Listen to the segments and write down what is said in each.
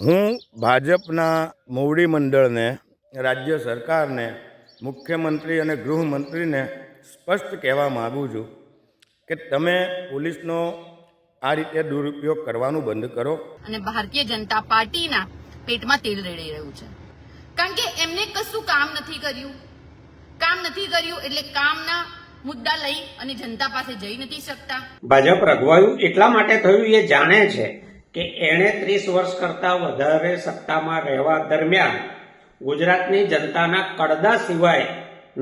હું ભાજપના મોવડી મંડળને, રાજ્ય સરકારને, મુખ્યમંત્રી અને ગૃહમંત્રીને સ્પષ્ટ કહેવા માગું છું કે તમે પોલીસનો આ રીતે દુરુપયોગ કરવાનું બંધ કરો. અને ભારતીય જનતા પાર્ટીના પેટમાં તેલ રેડાઈ રહ્યું છે, કારણ કે એમને કશું કામ નથી કર્યું એટલે કામના મુદ્દા લઈ અને જનતા પાસે જઈ નથી શકતા. ભાજપ રઘવાયું એટલા માટે થયું એ જાણે છે કે એણે 30 વર્ષ કરતા વધારે સત્તામાં રહેવા દરમિયાન ગુજરાતની જનતાના કડદા સિવાય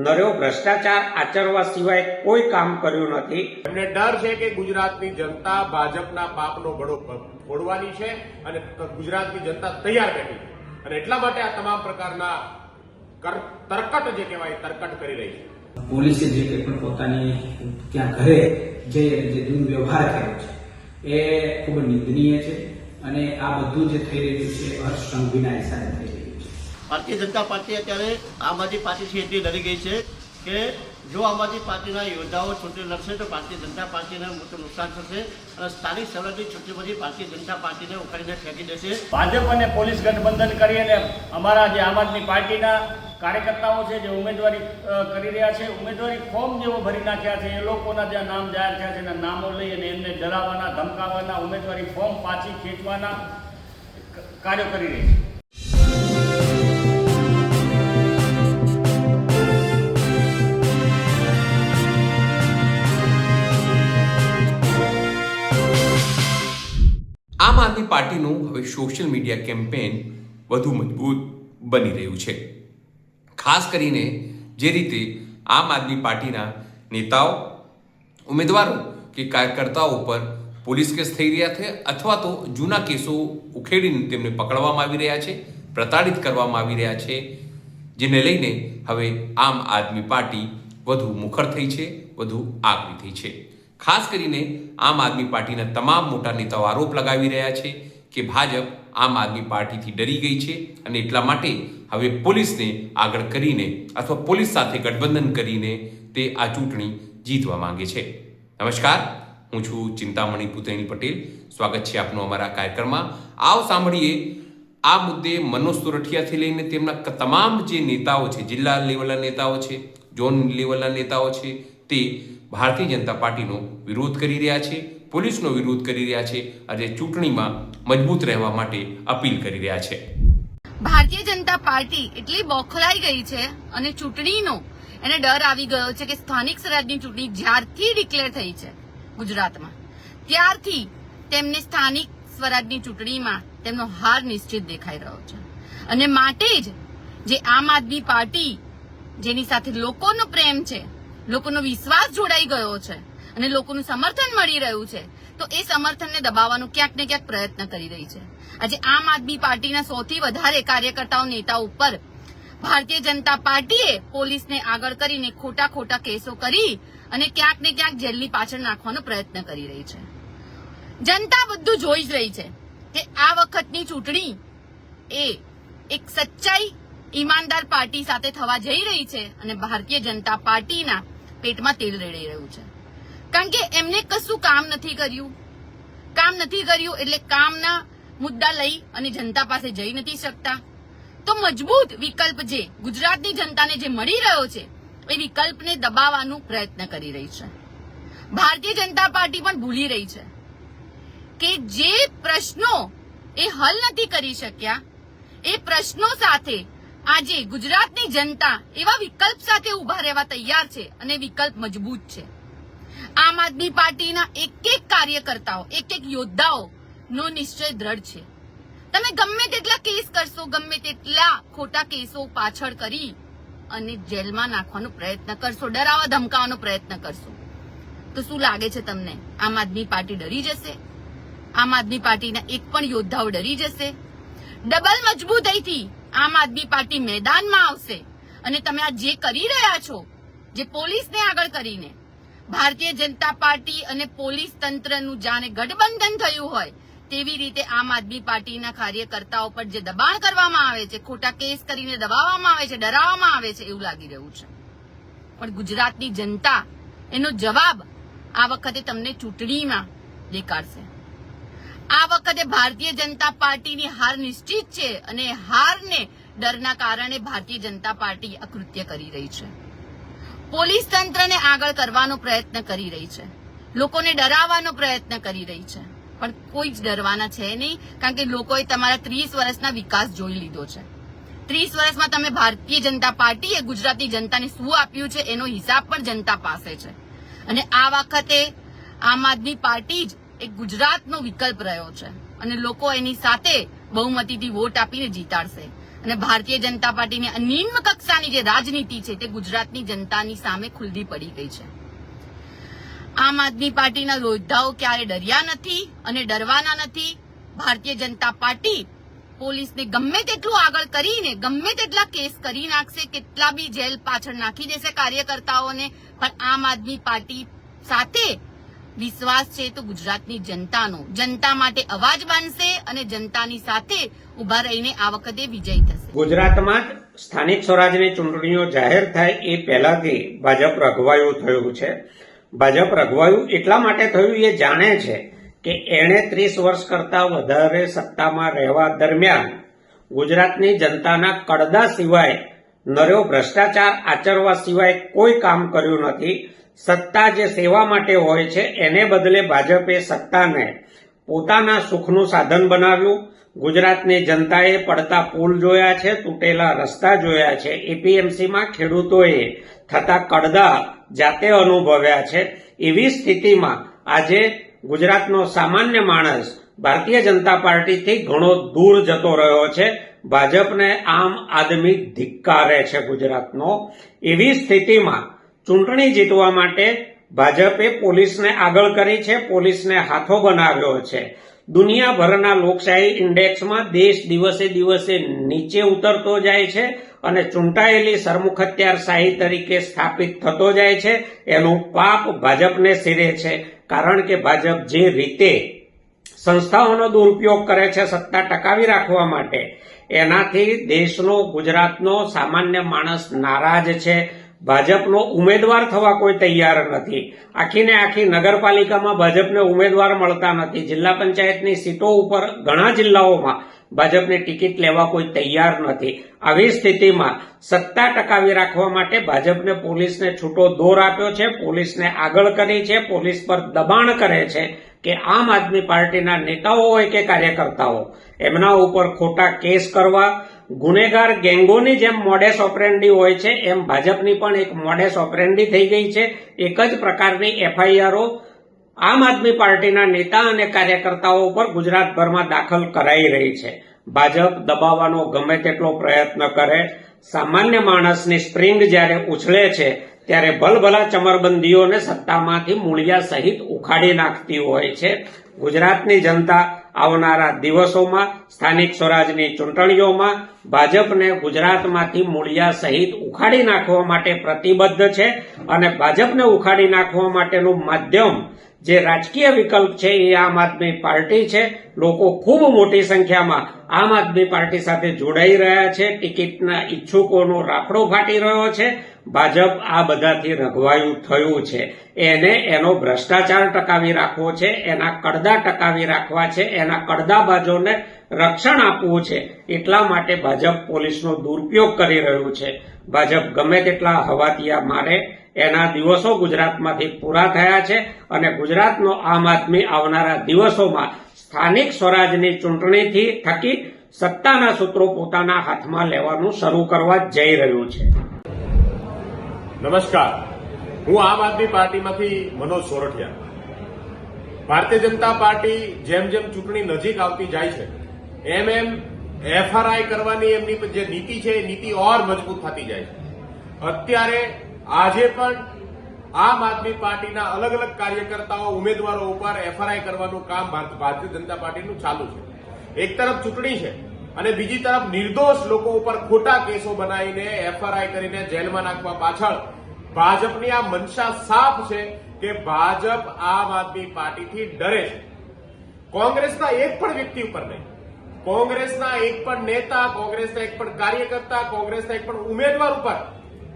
નર્યો ભ્રષ્ટાચાર આચરવા સિવાય કોઈ કામ કર્યું નથી. એમને ડર છે કે ગુજરાતની જનતા ભાજપના પાપનો બળો ફોડવાની છે અને ગુજરાતની જનતા તૈયાર બેઠી છે અને એટલા માટે આ તમામ પ્રકારના તરકટ જે કહેવાય તરકટ કરી રહી છે. પોલીસે જે કંઈ પણ પોતાની ત્યાં ઘરે જે દુર્વ્યવહાર કર્યો છે એ ખૂબ નિંદનીય છે અને આ બધું જે થઈ રહ્યું છે હર્ષ સંઘવીના હિસાબે થઈ રહ્યું છે. ભારતીય જનતા પાર્ટી અત્યારે આમ આદમી પાર્ટીથી એટલી ડરી ગઈ છે કે જો આમ આદમી પાર્ટીના યોદ્ધાઓ ચૂંટણી લડશે તો ભારતીય જનતા પાર્ટીને મોટું નુકસાન થશે અને સ્થાનિક સ્વરાજની ચૂંટણી પછી ભારતીય જનતા પાર્ટીને ઉખાડીને ફેંકી દેશે. ભાજપ અને પોલીસ ગઠબંધન કરી અને અમારા જે આમ આદમી પાર્ટીના કાર્યકર્તાઓ છે જે ઉમેદવારી કરી રહ્યા છે, ઉમેદવારી ફોર્મ જેવો ભરી નાખ્યા છે, એ લોકોના જે નામ જાહેર થયા છે એના નામો લઈ અને એમને ડરાવવાના, ધમકાવવાના, ઉમેદવારી ફોર્મ પાછી ખેંચવાના કાર્યો કરી રહી છે. આમ આદમી પાર્ટીનું હવે સોશિયલ મીડિયા કેમ્પેન વધુ મજબૂત બની રહ્યું છે. ખાસ કરીને જે રીતે આમ આદમી પાર્ટીના નેતાઓ, ઉમેદવારો કે કાર્યકર્તાઓ પર પોલીસ કેસ થઈ રહ્યા છે અથવા તો જૂના કેસો ઉખેડીને તેમને પકડવામાં આવી રહ્યા છે, પ્રતાડિત કરવામાં આવી રહ્યા છે, જેને લઈને હવે આમ આદમી પાર્ટી વધુ મુખર થઈ છે, વધુ આકરી થઈ છે. ખાસ કરીને આમ આદમી પાર્ટીના તમામ મોટા નેતાઓ આરોપ લગાવી રહ્યા છે કે ભાજપ આમ આદમી પાર્ટીથી ડરી ગઈ છે અને એટલા માટે હવે પોલીસને આગળ કરીને અથવા પોલીસ સાથે ગઠબંધન કરીને તે આ ચૂંટણી જીતવા માંગે છે. નમસ્કાર, હું છું ચિંતામણી પુતેણી પટેલ. સ્વાગત છે આપનું અમારા કાર્યક્રમમાં. આવો સાંભળીએ આ મુદ્દે મનોજ સોરઠિયાથી લઈને તેમના તમામ જે નેતાઓ છે, જિલ્લા લેવલના નેતાઓ છે, ઝોન લેવલના નેતાઓ છે, તે ભારતીય જનતા પાર્ટીનો વિરોધ કરી રહ્યા છે, પોલીસનો વિરોધ કરી રહ્યા છે અને ચૂંટણીમાં મજબૂત રહેવા માટે અપીલ કરી રહ્યા છે. ભારતીય જનતા પાર્ટી એટલી બોખલાઈ ગઈ છે અને ચૂંટણીનો એને ડર આવી ગયો છે કે સ્થાનિક સ્વરાજની ચૂંટણી જ્યારથી ડિક્લેર થઈ છે ગુજરાતમાં, ત્યારથી તેમને સ્થાનિક સ્વરાજની ચૂંટણીમાં તેમનો હાર નિશ્ચિત દેખાઈ રહ્યો છે અને માટે જ જે આમ આદમી પાર્ટી જેની સાથે લોકોનો પ્રેમ છે, લોકોનો વિશ્વાસ જોડાઈ ગયો છે અને લોકોનું સમર્થન મળી રહ્યું છે, તો એ સમર્થનને દબાવવાનો ક્યાંક ને ક્યાંક પ્રયત્ન કરી રહી છે. આજે આમ આદમી પાર્ટીના સૌથી વધારે કાર્યકર્તાઓ, નેતાઓ ઉપર ભારતીય જનતા પાર્ટીએ પોલીસને આગળ કરીને ખોટા કેસો કરી અને ક્યાંક ને ક્યાંક જેલની પાછળ નાખવાનો પ્રયત્ન કરી રહી છે. જનતા બધું જોઈ જ રહી છે કે આ વખતની ચૂંટણી એ એક સચ્ચાઈ ઈમાનદાર પાર્ટી સાથે થવા જઈ રહી છે અને ભારતીય જનતા પાર્ટીના પેટમાં તેલ રેડાઈ રહ્યું છે, કારણ કે એમને કશું કામ નથી કર્યું એટલે કામના મુદ્દા લઈ અને જનતા પાસે જઈ નથી શકતા. તો મજબૂત વિકલ્પ જે ગુજરાતની જનતાને જે મળી રહ્યો છે એ વિકલ્પને દબાવવાનો પ્રયત્ન કરી રહી છે. ભારતીય જનતા પાર્ટી પણ ભૂલી રહી છે કે જે પ્રશ્નો એ હલ નથી કરી શક્યા, એ પ્રશ્નો સાથે આજે ગુજરાતની જનતા એવા વિકલ્પ સાથે ઉભા રહેવા તૈયાર છે અને વિકલ્પ મજબૂત છે. આમ આદમી પાર્ટીના એક કાર્યકર્તાઓ, એક યોદ્ધાઓ નો નિશ્ચય દ્રઢ છે. તમે ગમે તેટલા કેસ કરશો, ગમે તેટલા ખોટા કેસો પાછળ કરી અને જેલમાં નાખવાનો પ્રયત્ન કરશો, ડરાવવા ધમકાવવાનો પ્રયત્ન કરશો, તો શું લાગે છે તમને આમ આદમી પાર્ટી ડરી જશે? આમ આદમી પાર્ટીના એક પણ યોદ્ધાઓ ડરી જશે? ડબલ મજબૂતાઈથી આમ આદમી પાર્ટી મેદાનમાં આવશે અને તમે આ જે કરી રહ્યા છો, જે પોલીસને આગળ કરીને ભારતીય જનતા પાર્ટી અને પોલીસ તંત્રનું જાણે ગઠબંધન થયું હોય તેવી રીતે આમ આદમી પાર્ટીના કાર્યકર્તાઓ પર જે દબાણ કરવામાં આવે છે, ખોટા કેસ કરીને દબાવવામાં આવે છે, ડરાવવામાં આવે છે, એવું લાગી રહ્યું છે. પણ ગુજરાતની જનતા એનો જવાબ આ વખતે તમને ચૂંટણીમાં દેખાડશે. આ વખતે ભારતીય જનતા પાર્ટીની હાર નિશ્ચિત છે અને હારને ડરના કારણે ભારતીય જનતા પાર્ટી આ કૃત્ય કરી રહી છે. પોલીસ તંત્રને આગળ કરવાનો પ્રયત્ન કરી રહી છે, લોકોને ડરાવવાનો પ્રયત્ન કરી રહી છે, પણ કોઈ જ ડરવાના છે નહીં, કારણ કે લોકોએ તમારા 30 વર્ષના વિકાસ જોઈ લીધો છે. 30 વર્ષમાં તમે ભારતીય જનતા પાર્ટીએ ગુજરાતની જનતાને શું આપ્યું છે એનો હિસાબ પણ જનતા પાસે છે. અને આ વખતે આમ આદમી પાર્ટી જ એક ગુજરાતનો વિકલ્પ રહ્યો છે અને લોકો એની સાથે બહુમતીથી વોટ આપીને જીતાડશે. અને ભારતીય જનતા પાર્ટીની આ નિમ્ન કક્ષાની જે રાજનીતિ છે તે ગુજરાતની જનતાની સામે ખુલ્લી પડી ગઈ છે. આમ આદમી પાર્ટીના યોદ્ધાઓ ક્યારે ડર્યા નથી અને ડરવાના નથી. ભારતીય જનતા પાર્ટી પોલીસને ગમે તેટલું આગળ કરીને ગમે તેટલા કેસ કરી નાખશે, કેટલા બી જેલ પાછળ નાખી દેશે કાર્યકર્તાઓને, પણ આમ આદમી પાર્ટી સાથે વિશ્વાસ છે તો ગુજરાતની જનતાનો, જનતા માટે અવાજ બનશે અને જનતાની સાથે ઉભા રહીને આ વખતે વિજય થશે. ગુજરાતમાં જ સ્થાનિક સ્વરાજની ચૂંટણીઓ જાહેર થાય એ પહેલાથી ભાજપ રઘવાયું થયું છે. ભાજપ રઘવાયું એટલા માટે થયું એ જાણે છે કે એણે 30 વર્ષ કરતા વધારે સત્તામાં રહેવા દરમિયાન ગુજરાતની જનતાના કડદા સિવાય, નર્યો ભ્રષ્ટાચાર આચરવા સિવાય કોઈ કામ કર્યું નથી. સત્તા જે સેવા માટે હોય છે એને બદલે ભાજપે સત્તાને પોતાના સુખનું સાધન બનાવ્યું. ગુજરાતની જનતાએ પડતા પુલ જોયા છે, તૂટેલા રસ્તા જોયા છે, એપીએમસીમાં ખેડૂતોએ થતા કડદા જાતે અનુભવ્યા છે. એવી સ્થિતિમાં આજે ગુજરાતનો સામાન્ય માણસ ભારતીય જનતા પાર્ટીથી ઘણો દૂર જતો રહ્યો છે. ભાજપને આમ આદમી ધિક્કારે છે ગુજરાતનો. એવી સ્થિતિમાં ચૂંટણી જીતવા માટે ભાજપે પોલીસને આગળ કરી છે, પોલીસને હાથો બનાવ્યો છે. દુનિયાભરના લોકશાહી ઇન્ડેક્સમાં દેશ દિવસે દિવસે નીચે ઉતરતો જાય છે અને ચૂંટાયેલી સરમુખત્યારશાહી તરીકે સ્થાપિત થતો જાય છે. એનું પાપ ભાજપને સિરે છે, કારણ કે ભાજપ જે રીતે સંસ્થાઓનો દુરુપયોગ કરે છે સત્તા ટકાવી રાખવા માટે, એનાથી દેશનો, ગુજરાતનો સામાન્ય માણસ નારાજ છે. ભાજપનો ઉમેદવાર થવા કોઈ તૈયાર નથી. આખીને આખી નગરપાલિકામાં ભાજપને ઉમેદવાર મળતા નથી. જિલ્લા પંચાયતની સીટો ઉપર ઘણા જિલ્લાઓમાં ભાજપને ટિકિટ લેવા કોઈ તૈયાર નથી. આવી સ્થિતિમાં સત્તા ટકાવી રાખવા માટે ભાજપને પોલીસને છૂટો દોર આપ્યો છે, પોલીસને આગળ કરી છે, પોલીસ પર દબાણ કરે છે કે આમ આદમી પાર્ટીના નેતાઓ હોય કે કાર્યકર્તાઓ એમના ઉપર ખોટા કેસ કરવા. ગુનેગાર ગેંગોની જેમ મોડેસ ઓપરેન્ડી હોય છે એમ ભાજપની પણ એક મોડેસ ઓપરેન્ડી થઈ ગઈ છે. એક જ પ્રકારની એફઆઈઆરો આમ આદમી પાર્ટીના નેતા અને કાર્યકર્તાઓ ઉપર ગુજરાતભરમાં દાખલ કરાઈ રહી છે. ભાજપ દબાવવાનો ગમે તેટલો પ્રયત્ન કરે, સામાન્ય માણસની સ્પ્રિંગ જ્યારે ઉછળે છે ત્યારે ભલભલા ચમરબંધીઓને સત્તામાંથી મૂળિયા સહિત ઉખાડી નાખતી હોય છે. ગુજરાતની જનતા આવનારા દિવસોમાં સ્થાનિક સ્વરાજની ચૂંટણીઓમાં ભાજપને ગુજરાતમાંથી મૂળિયા સહિત ઉખાડી નાખવા માટે પ્રતિબદ્ધ છે અને ભાજપને ઉખાડી નાખવા માટેનું માધ્યમ જે રાજકીય વિકલ્પ છે એ આમ આદમી પાર્ટી છે. લોકો ખૂબ મોટી સંખ્યામાં આમ આદમી પાર્ટી સાથે જોડાઈ રહ્યા છે. ટિકિટના ઈચ્છુકોનો રાફડો ફાટી રહ્યો છે. ભાજપ આ બધાથી રઘવાયું થયું છે. એને એનો ભ્રષ્ટાચાર ટકાવી રાખવો છે, એના કડદા ટકાવી રાખવા છે, એના કડદાબાજોને રક્ષણ આપવું છે. એટલા માટે ભાજપ પોલીસનો દુરુપયોગ કરી રહ્યું છે. ભાજપ ગમે તેટલા હવાતિયા મારે, એના દિવસો ગુજરાતમાંથી પૂરા થયા છે અને ગુજરાતનો આમ આદમી આવનારા દિવસોમાં સ્થાનિક સ્વરાજની ચૂંટણીથી થકી સત્તાના સૂત્રો પોતાના હાથમાં લેવાનું શરૂ કરવા જઈ રહ્યું છે. નમસ્કાર, હું આમ આદમી પાર્ટીમાંથી મનોજ સોરઠિયા. ભારતીય જનતા પાર્ટી જેમ જેમ ચૂંટણી નજીક આવતી જાય છે એમ એમ એફઆરઆઈ કરવાની એમની જે નીતિ છે એ નીતિ ઓર મજબૂત થતી જાય છે. અત્યારે આજે પણ આમ આદમી પાર્ટીના અલગ અલગ કાર્યકર્તાઓ, ઉમેદવારો ઉપર એફઆરઆઈ કરવાનું કામ ભારતીય જનતા પાર્ટીનું ચાલુ છે. એક તરફ ચૂંટણી છે અને બીજી તરફ નિર્દોષ લોકો ઉપર ખોટા કેસો બનાવીને એફઆરઆઈ કરીને જેલમાં નાખવા પાછળ ભાજપની આ મનસા સાફ છે કે ભાજપ આમ આદમી પાર્ટીથી ડરે છે. કોંગ્રેસના એક પણ વ્યક્તિ ઉપર નહીં, કોંગ્રેસના એક પણ નેતા, કોંગ્રેસના એક પણ કાર્યકર્તા, કોંગ્રેસના એક પણ ઉમેદવાર ઉપર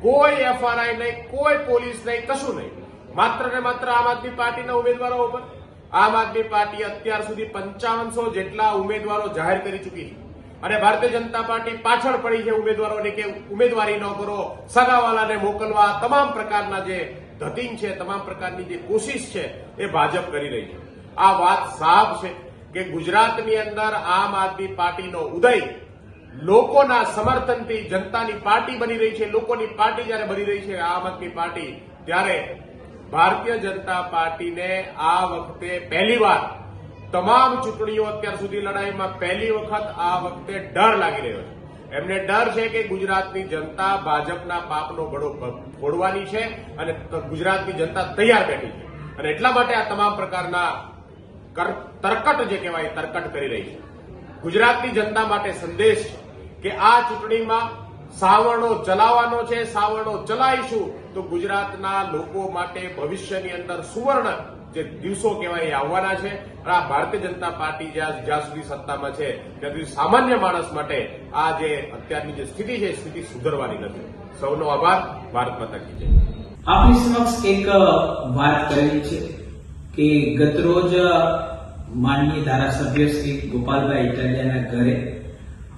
કોઈ એફઆરઆઈ નહીં, કોઈ પોલીસ નહીં, કશું નહીં. માત્ર ને માત્ર આમ આદમી પાર્ટીના ઉમેદવારો ઉપર આમ આદમી પાર્ટી અત્યાર સુધી 5500 જેટલા ઉમેદવારો જાહેર કરી ચૂકી છે અને ભારતીય જનતા પાર્ટી પાછળ પડી છે ઉમેદવારોને કે ઉમેદવારી ન કરો, સગાવાલાને મોકલવા, તમામ પ્રકારના જે ધતિંગ છે, તમામ પ્રકારની જે કોશિશ છે એ ભાજપ કરી રહી છે. આ વાત સાફ છે કે ગુજરાતની અંદર આમ આદમી પાર્ટીનો ઉદય લોકોના સમર્થનથી જનતાની પાર્ટી બની રહી છે. લોકોની પાર્ટી જયારે બની રહી છે આમ આદમી પાર્ટી, ત્યારે ભારતીય જનતા પાર્ટીને આ વખતે પહેલીવાર તમામ ચૂંટણીઓ અત્યાર સુધી લડાઈમાં પહેલી વખત આ વખતે ડર લાગી રહ્યો છે. એમને ડર છે કે ગુજરાતની જનતા ભાજપના પાપનો બળો ફોડવાની છે અને ગુજરાતની જનતા તૈયાર બેઠી છે અને એટલા માટે આ તમામ પ્રકારના તરકટ જે કહેવાય તરકટ કરી રહી છે. ગુજરાતની જનતા માટે સંદેશ છે કે આ ચૂંટણીમાં સાવરણો ચલાવવાનો છે, સાવરણો ચલાવીશું તો ગુજરાતના લોકો માટે ભવિષ્યની અંદર સુવર્ણ જે દિવસો કહેવાય એ આવવાના છે. આ ભારતીય જનતા પાર્ટી જ્યાં સુધી સત્તામાં છે ત્યાં સુધી સામાન્ય માણસ માટે આ જે અત્યારની જે સ્થિતિ છે સ્થિતિ સુધરવાની નથી. સૌનો આભાર. ભારત માતા કી જય. આપની સમક્ષ એક વાત કરેલી છે કે ગતરોજ માનનીય ધારાસભ્ય શ્રી ગોપાલભાઈ ઇટાલિયાના ઘરે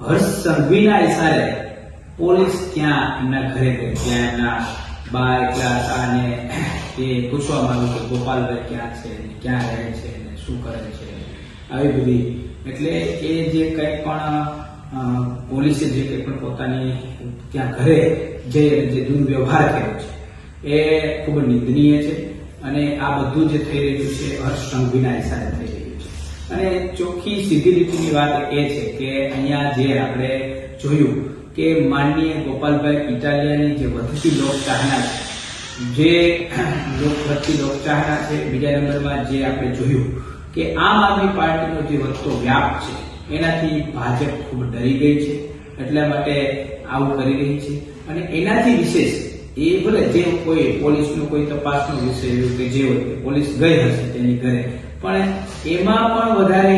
હર્ષ સંઘવીના ઇશારે પોલીસ ત્યાં એમના ઘરે ગઈ. ત્યાં એમના બા એકલા હતા અને એ પૂછવામાં આવ્યું કે ગોપાલભાઈ ક્યાં છે, ક્યાં રહે છે, શું કરે છે, આવી બધી. એટલે એ જે કંઈ પણ પોલીસે જે કંઈ પણ પોતાની ત્યાં ઘરે જે દુર્વ્યવહાર કર્યો છે એ ખૂબ નિંદનીય છે અને આ બધું જે થઈ રહ્યું છે હર્ષ સંઘવીના ઇશારે થઈ રહ્યું છે. અને ચોખ્ખી સીધી રીતની વાત એ છે કે અહીંયા જે આપણે જોયું કે માનનીય ગોપાલભાઈ ઇટાલિયાની જે વધતી લોકચાહના છે, જે વધતી લોકચાહના છે, બીજા નંબરમાં જે આપણે જોયું કે આમ આદમી પાર્ટીનો જે વધતો વ્યાપ છે એનાથી ભાજપ ખૂબ ડરી ગઈ છે. એટલા માટે આવું કરી રહી છે અને એનાથી વિશેષ એ ભલે જે કોઈ પોલીસનો કોઈ તપાસનો વિષય એવું કે જે હોય પોલીસ ગઈ હશે તેની ઘરે, પણ એમાં પણ વધારે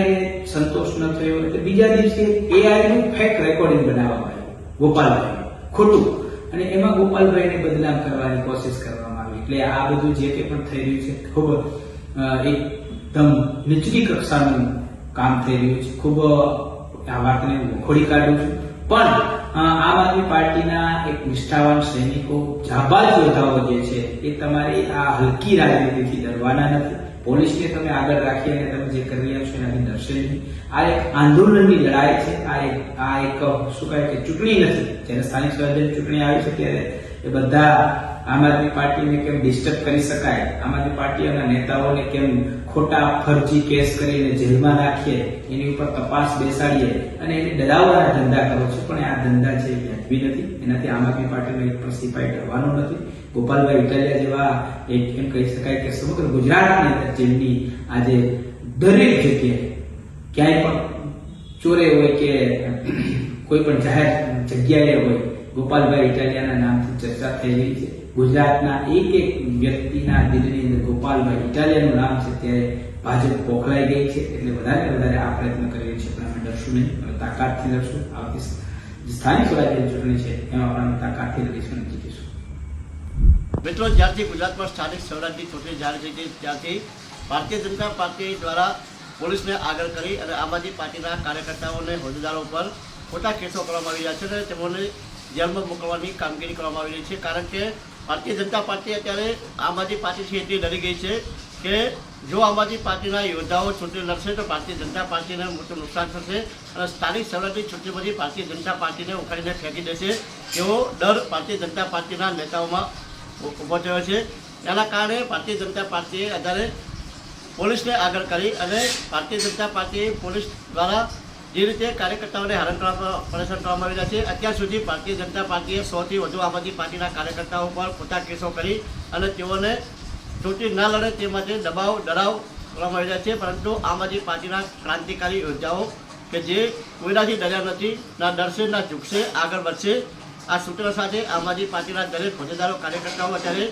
સંતોષ ન થયો એટલે બીજા દિવસે એઆઈનું ફેક રેકોર્ડિંગ બનાવવામાં આવ્યું ગોપાલભાઈ, ખોટું, અને એમાં ગોપાલભાઈને બદનામ કરવાની કોશિશ કરવામાં આવી. એટલે આ બધું જે કંઈ પણ થઈ રહ્યું છે ખૂબ એકદમ નીચલી કક્ષાનું કામ થઈ રહ્યું છે. ખૂબ આ વાતને ખોડી કાઢું છું, પણ આમ આદમી પાર્ટીના એક નિષ્ઠાવાન સૈનિકો, જાબાજ યોદ્ધાઓ જે છે એ તમારી આ હલકી રાજનીતિથી ડરવાના નથી. પોલીસને તમે આગળ રાખી અને તમે જે કરી રહ્યા છો એનાથી ડરશે નહીં. આ એક આંદોલનની લડાઈ છે. આ એક શું કહે કે ચૂંટણી નથી. જ્યારે સ્થાનિક સ્વરાજ્યની ચૂંટણી આવી છે ત્યારે એ બધા આમ આદમી પાર્ટીને કેમ ડિસ્ટર્બ કરી શકાય, આમ આદમી પાર્ટીના નેતાઓને કેમ ખોટા ફરજી કેસ કરીને જેલમાં રાખીએ, એની ઉપર તપાસ બેસાડીએ અને એને ડરાવવાના ધંધા કરો છો. પણ આ ધંધા છે એ વ્યાજબી નથી. એનાથી આમ આદમી પાર્ટીનો એક પણ સિપાઈ ડરવાનો નથી. ગોપાલભાઈ ઇટાલિયા જેવા એક એમ કહી શકાય કે સમગ્ર ગુજરાતની અંદર જેમની આજે દરેક જગ્યાએ ક્યાંય પણ ચોરે હોય કે કોઈ પણ જાહેર જગ્યાએ હોય, ગોપાલભાઈ ઇટાલિયાના નામથી ચર્ચા થઈ રહી છે. ગુજરાતના એક એક વ્યક્તિના દિલની અંદર ગોપાલભાઈ ઇટાલિયાનું નામ છે ત્યારે ભાજપ પોખલાઈ ગઈ છે. એટલે વધારે આ પ્રયત્ન કરી રહી છે, પણ અમે ડરશું નહીં, અમે તાકાતથી લડશું. આવતી સ્થાનિક સ્વરાજ્યની ચૂંટણી છે એમાં પણ અમે તાકાતથી લડીશું અને જીતીશું. મિત્રો, જ્યારથી ગુજરાતમાં સ્થાનિક સ્વરાજ્યની ચૂંટણી જાહેર થઈ ગઈ ત્યારથી ભારતીય જનતા પાર્ટી દ્વારા પોલીસને આગળ કરી અને આમ આદમી પાર્ટીના કાર્યકર્તાઓને હોદ્દેદારો પર ખોટા કેસો કરવામાં આવી રહ્યા છે અને તેઓને જેલમાં મોકલવાની કામગીરી કરવામાં આવી રહી છે. કારણ કે ભારતીય જનતા પાર્ટી અત્યારે આમ આદમી પાર્ટીથી એટલી ડરી ગઈ છે કે જો આમ આદમી પાર્ટીના યોદ્ધાઓ ચૂંટણી લડશે તો ભારતીય જનતા પાર્ટીને મોટું નુકસાન થશે અને સ્થાનિક સ્વરાજ્યની ચૂંટણીમાંથી ભારતીય જનતા પાર્ટીને ઉખાડીને ફેંકી દેશે એવો ડર ભારતીય જનતા પાર્ટીના નેતાઓમાં ઉભો થયો છે. તેના કારણે ભારતીય જનતા પાર્ટીએ અત્યારે પોલીસને આગળ કરી અને ભારતીય જનતા પાર્ટી પોલીસ દ્વારા જે રીતે કાર્યકર્તાઓને હેરાન પરેશાન કરવામાં આવી રહ્યા છે, અત્યાર સુધી ભારતીય જનતા પાર્ટીએ 100થી વધુ આમ આદમી પાર્ટીના કાર્યકર્તાઓ પર ખોટા કેસો કરી અને તેઓને ચૂંટણી ના લડે તે માટે ડરાવ કરવામાં આવી રહ્યા છે. પરંતુ આમ આદમી પાર્ટીના ક્રાંતિકારી યોદ્ધાઓ કે જે કોઈનાથી ડર્યા નથી, ના ડરશે ના ઝૂકશે, આગળ વધશે. આ સૂત્ર સાથે આમ આદમી પાર્ટીના દરેક હોદ્દેદારો કાર્યકર્તાઓ અત્યારે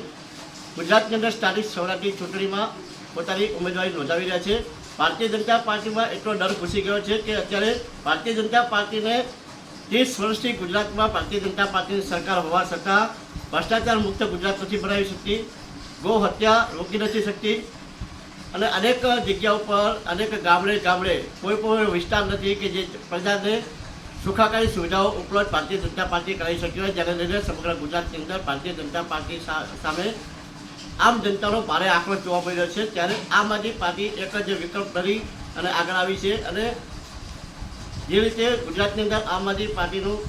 ગુજરાતની અંદર સ્થાનિક સ્વરાજ્યની ચૂંટણીમાં પોતાની ઉમેદવારી નોંધાવી રહ્યા છે. ભારતીય જનતા પાર્ટીમાં એટલો ડર ઘૂસી ગયો છે કે અત્યારે ભારતીય જનતા પાર્ટીને 30 વર્ષથી ગુજરાતમાં ભારતીય જનતા પાર્ટીની સરકાર હોવા છતાં ભ્રષ્ટાચાર મુક્ત ગુજરાત નથી બનાવી શકતી, ગૌ હત્યા રોકી નથી શકતી, અને અનેક જગ્યા ઉપર અનેક ગામડે કોઈ પણ વિસ્તાર નથી કે જે પ્રજાને સુખાકારી સુવિધાઓ ઉપલબ્ધ ભારતીય જનતા પાર્ટી કરાવી શકી હોય, જેને લઈને સમગ્ર ગુજરાતની અંદર ભારતીય જનતા પાર્ટી સામે આમ જનતાનો ભારે આક્રોશ જોવા મળી રહ્યો છે. ત્યારે આમ આદમી પાર્ટી એક જ વિકલ્પ ધરી અને આગળ આવી છે અને જે રીતે ગુજરાતની અંદર આમ આદમી પાર્ટીનું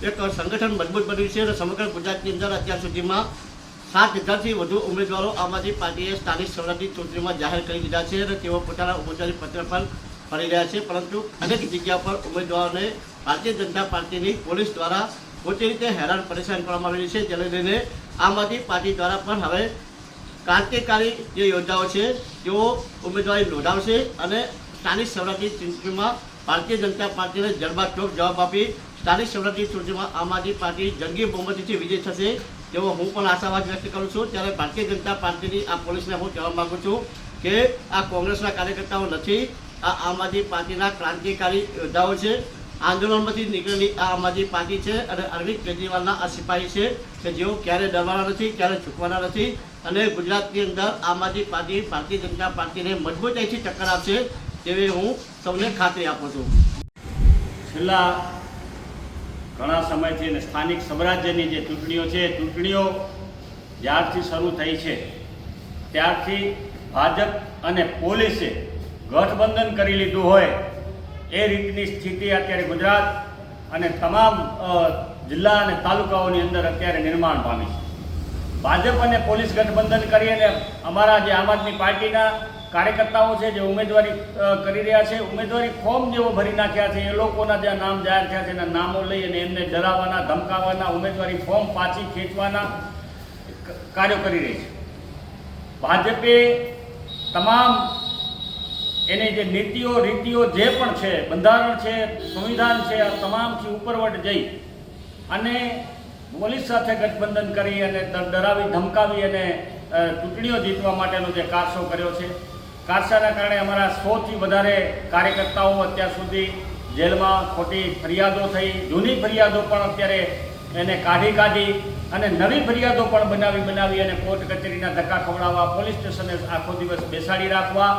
એક સંગઠન મજબૂત બન્યું છે અને સમગ્ર ગુજરાતની અંદર અત્યાર સુધીમાં 7,000થી વધુ ઉમેદવારો આમ આદમી પાર્ટીએ સ્થાનિક સ્વરાજની ચૂંટણીમાં જાહેર કરી દીધા છે અને તેઓ પોતાના ઉમેદવારી પત્ર પણ ભરી રહ્યા છે. પરંતુ અનેક જગ્યા પર ઉમેદવારોને ભારતીય જનતા પાર્ટીની પોલીસ દ્વારા ખોટી રીતે હેરાન પરેશાન કરવામાં આવેલી છે, જેને લઈને આમ આદમી પાર્ટી દ્વારા પણ હવે ક્રાંતિકારી જે યોદ્ધાઓ છે તેઓ ઉમેદવારી નોંધાવશે અને સ્થાનિક સ્વરાજની ચૂંટણીમાં ભારતીય જનતા પાર્ટીને જડબાતોડ જવાબ આપી સ્થાનિક સ્વરાજની ચૂંટણીમાં આમ આદમી પાર્ટી જંગી બહુમતીથી વિજય થશે તેવો હું પણ આશાવાદ વ્યક્ત કરું છું. ત્યારે ભારતીય જનતા પાર્ટીની આ પોલીસને હું કહેવા માગું છું કે આ કોંગ્રેસના કાર્યકર્તાઓ નથી, આ આમ આદમી પાર્ટીના ક્રાંતિકારી યોદ્ધાઓ છે. આંદોલનમાંથી નીકળેલી આ આમ આદમી પાર્ટી છે અને અરવિંદ કેજરીવાલના આ સિપાહી છે કે જેઓ ક્યારેય ડરવાના નથી, ક્યારેય ચૂકવાના નથી અને ગુજરાતની અંદર આમ આદમી પાર્ટી ભારતીય જનતા પાર્ટીને મજબૂતાઈથી ટક્કર આપશે તેવી હું સૌને ખાતરી આપું છું. છેલ્લા ઘણા સમયથી અને સ્થાનિક સ્વરાજ્યની જે ચૂંટણીઓ છે, ચૂંટણીઓ જ્યારથી શરૂ થઈ છે ત્યારથી ભાજપ અને પોલીસે ગઠબંધન કરી લીધું હોય એ રીતની સ્થિતિ અત્યારે ગુજરાત અને તમામ જિલ્લા અને તાલુકાઓની અંદર અત્યારે નિર્માણ પામી છે. ભાજપ અને પોલીસ ગઠબંધન કરી અને અમારા જે આમ આદમી પાર્ટીના કાર્યકર્તાઓ છે જે ઉમેદવારી કરી રહ્યા છે, ઉમેદવારી ફોર્મ જેવો ભરી નાખ્યા છે, એ લોકોના જે નામ જાહેર થયા છે એના નામો લઈ અને એમને ડરાવવાના, ધમકાવવાના, ઉમેદવારી ફોર્મ પાછી ખેંચવાના કાર્યો કરી રહી છે. ભાજપે તમામ એની જે નીતિઓ રીતિઓ જે પણ છે, બંધારણ છે, સંવિધાન છે, આ તમામથી ઉપરવટ જઈ અને પોલીસ સાથે ગઠબંધન કરી અને ડરાવી ધમકાવી અને ચૂંટણીઓ જીતવા માટેનો જે કારસો કર્યો છે, કારસાના કારણે અમારા 100થી વધારે કાર્યકર્તાઓ અત્યાર સુધી જેલમાં ખોટી ફરિયાદો થઈ, જૂની ફરિયાદો પણ અત્યારે એને કાઢી અને નવી ફરિયાદો પણ બનાવી અને કોર્ટ કચેરીના ધક્કા ખવડાવવા, પોલીસ સ્ટેશને આખો દિવસ બેસાડી રાખવા,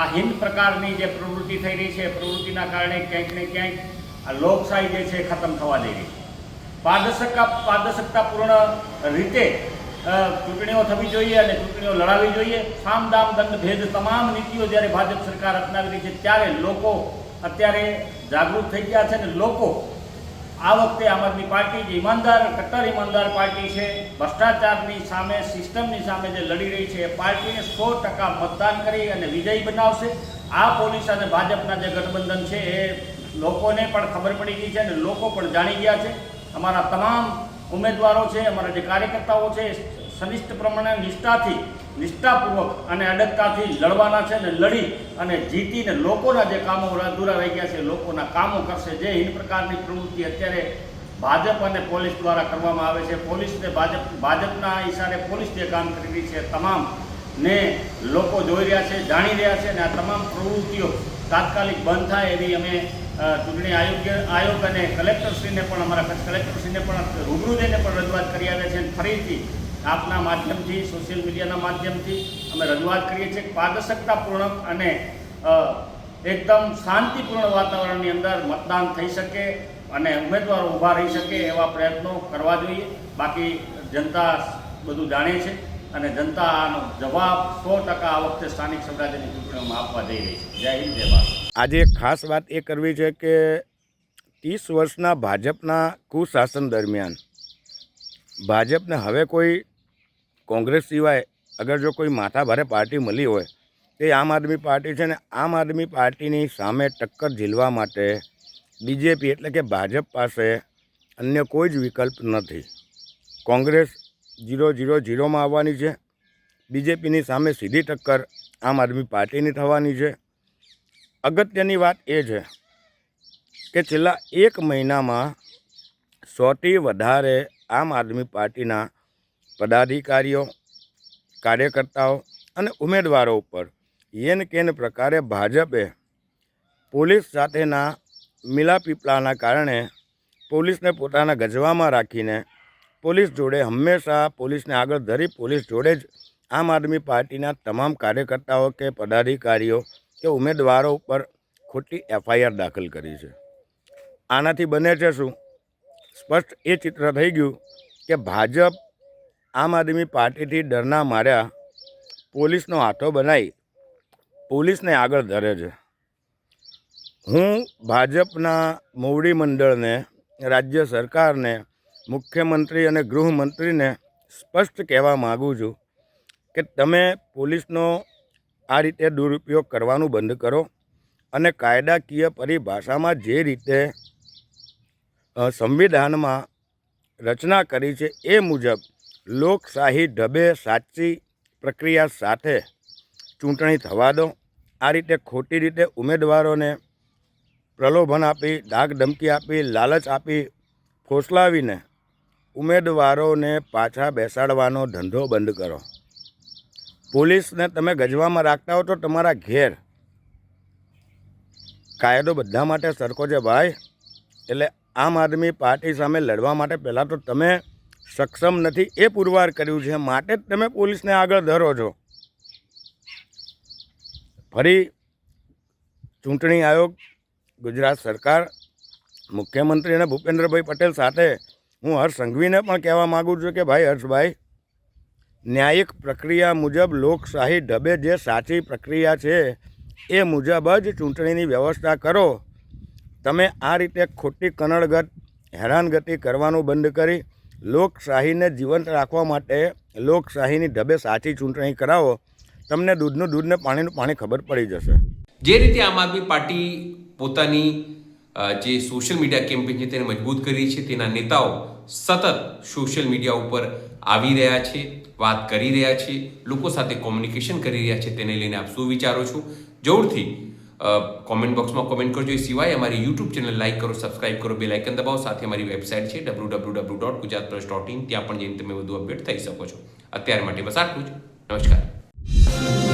આ હિંદ પ્રકારની જે પ્રવૃત્તિ થઈ રહી છે, પ્રવૃત્તિના કારણે ક્યાંક ને ક્યાંક આ લોકશાહી જે છે ખતમ થવા જઈ રહી છે. પારદર્શકતાપૂર્ણ રીતે ચૂંટણીઓ થવી જોઈએ અને ચૂંટણીઓ લડાવવી જોઈએ. સામ દામ દંડ ભેદ તમામ નીતિઓ જ્યારે ભાજપ સરકાર અપનાવી રહી છે ત્યારે લોકો અત્યારે જાગૃત થઈ ગયા છે અને લોકો આ વખતે આમ આદમી પાર્ટી જે કટ્ટર ઈમાનદાર પાર્ટી છે, ભ્રષ્ટાચારની સામે, સિસ્ટમની સામે જે લડી રહી છે એ પાર્ટીને 100% મતદાન કરી અને વિજયી બનાવશે. આ પોલીસ અને ભાજપના જે ગઠબંધન છે એ લોકોને પણ ખબર પડી ગઈ છે અને લોકો પણ જાણી ગયા છે. અમારા તમામ ઉમેદવારો છે, અમારા જે કાર્યકર્તાઓ છે સનિષ્ઠ પ્રમાણે નિષ્ઠાપૂર્વક અને અડગતાથી લડવાના છે અને લડી અને જીતીને લોકોના જે કામો અધૂરા રહી ગયા છે લોકોના કામો કરશે. જે હિંદ પ્રકારની પ્રવૃત્તિ અત્યારે ભાજપ અને પોલીસ દ્વારા કરવામાં આવે છે, પોલીસને ભાજપના ઈશારે પોલીસ જે કામ કરી રહી છે તમામને લોકો જોઈ રહ્યા છે, જાણી રહ્યા છે અને આ તમામ પ્રવૃત્તિઓ તાત્કાલિક બંધ થાય એવી અમે ચૂંટણી આયોગ અને કલેક્ટરશ્રીને પણ અમારા કચ્છ કલેક્ટરશ્રીને પણ રૂબરૂ જઈને પણ રજૂઆત કરી આવ્યા છે. ફરીથી આપના માધ્યમથી, સોશિયલ મીડિયાના માધ્યમથી અમે રજૂઆત કરીએ છીએ કે પારદર્શકતાપૂર્ણ અને એકદમ શાંતિપૂર્ણ વાતાવરણની અંદર મતદાન થઈ શકે અને ઉમેદવારો ઊભા રહી શકે એવા પ્રયત્નો કરવા જોઈએ. બાકી જનતા બધું જાણે છે અને જનતા આનો જવાબ 100% આ વખતે સ્થાનિક સ્વરાજ્યની ચૂંટણીઓમાં આપવા જઈ રહી છે. જય હિન્દ, જય ભારત. આજે ખાસ વાત એ કરવી છે કે 30 વર્ષના ભાજપના કુશાસન દરમિયાન ભાજપને હવે કોઈ કોંગ્રેસ સિવાય અગર જો કોઈ માથાભારે પાર્ટી મળી હોય તે આમ આદમી પાર્ટી છે ને આમ આદમી પાર્ટીની સામે ટક્કર ઝીલવા માટે બીજેપી એટલે કે ભાજપ પાસે અન્ય કોઈ જ વિકલ્પ નથી. કોંગ્રેસ 0-0-0માં આવવાની છે, બીજેપીની સામે સીધી ટક્કર આમ આદમી પાર્ટીની થવાની છે. અગત્યની વાત એ છે કે છેલ્લા 1 મહિનામાં 100થી વધારે આમ આદમી પાર્ટીના પદાધિકારીઓ, કાર્યકર્તાઓ અને ઉમેદવારો ઉપર યેન કેન પ્રકારે ભાજપે પોલીસ સાથેના મિલાપીપલાના કારણે પોલીસને પોતાના ગજવામાં રાખીને પોલીસ જોડે હંમેશા પોલીસને આગળ ધરી પોલીસ જોડે જ આમ આદમી પાર્ટીના તમામ કાર્યકર્તાઓ કે પદાધિકારીઓ કે ઉમેદવારો ઉપર ખોટી FIR દાખલ કરી છે. આનાથી બને છે શું? સ્પષ્ટ એ ચિત્ર થઈ ગયું કે ભાજપ આમ આદમી પાર્ટીથી ડરના માર્યા પોલીસનો હાથો બનાવી પોલીસને આગળ ધરે છે. હું ભાજપના મોવડી મંડળને, રાજ્ય સરકારને, મુખ્યમંત્રી અને ગૃહમંત્રીને સ્પષ્ટ કહેવા માગું છું કે તમે પોલીસનો આ રીતે દુરુપયોગ કરવાનું બંધ કરો અને કાયદાકીય પરિભાષામાં જે રીતે સંવિધાનમાં રચના કરી છે એ મુજબ લોકશાહી ઢબે સાચી પ્રક્રિયા સાથે ચૂંટણી થવા દો. આ રીતે ખોટી રીતે ઉમેદવારોને પ્રલોભન આપી, ધાક ધમકી આપી, લાલચ આપી, ફોસલાવીને ઉમેદવારોને પાછા બેસાડવાનો ધંધો બંધ કરો. પોલીસને તમે ગજવામાં રાખતા હો તો તમારા ઘેર કાયદો બધા માટે સરખો છે ભાઈ. એટલે આમ આદમી પાર્ટી સામે લડવા માટે પહેલાં તો તમે સક્ષમ નથી એ પુરવાર કર્યું છે, માટે જ તમે પોલીસને આગળ ધરો છો. ફરી ચૂંટણી આયોગ, ગુજરાત સરકાર, મુખ્યમંત્રી અને ભૂપેન્દ્રભાઈ પટેલ સાથે હું હર્ષ સંઘવીને પણ કહેવા માગું છું કે ભાઈ હર્ષભાઈ, ન્યાયિક પ્રક્રિયા મુજબ લોકશાહી ઢબે જે સાચી પ્રક્રિયા છે એ મુજબ જ ચૂંટણીની વ્યવસ્થા કરો. તમે આ રીતે ખોટી કનડગત, હેરાનગતિ કરવાનું બંધ કરી લોકશાહીને જીવંત રાખવા માટે લોકશાહીની ઢબે સાચી ચૂંટણી કરાવો. તમને દૂધનું દૂધ ને પાણીનું પાણી ખબર પડી જશે. જે રીતે આમ આદમી પાર્ટી પોતાની જે સોશિયલ મીડિયા કેમ્પેન છે તેને મજબૂત કરી છે, તેના નેતાઓ સતત સોશિયલ મીડિયા ઉપર આવી રહ્યા છે, વાત કરી રહ્યા છે, લોકો સાથે કોમ્યુનિકેશન કરી રહ્યા છે, તેને લઈને આપ શું વિચારો છો? જરૂરથી કોમેન્ટ બોક્સમાં કોમેન્ટ કરજો. એ સિવાય અમારી યુટ્યુબ ચેનલ લાઈક કરો, સબસ્ક્રાઇબ કરો, બેલ આઇકન દબાવો. સાથે અમારી વેબસાઇટ છે www.gujaratpress.in, ત્યાં પણ જઈને તમે વધુ અપડેટ થઈ શકો છો. અત્યાર માટે બસ આટલું જ. નમસ્કાર.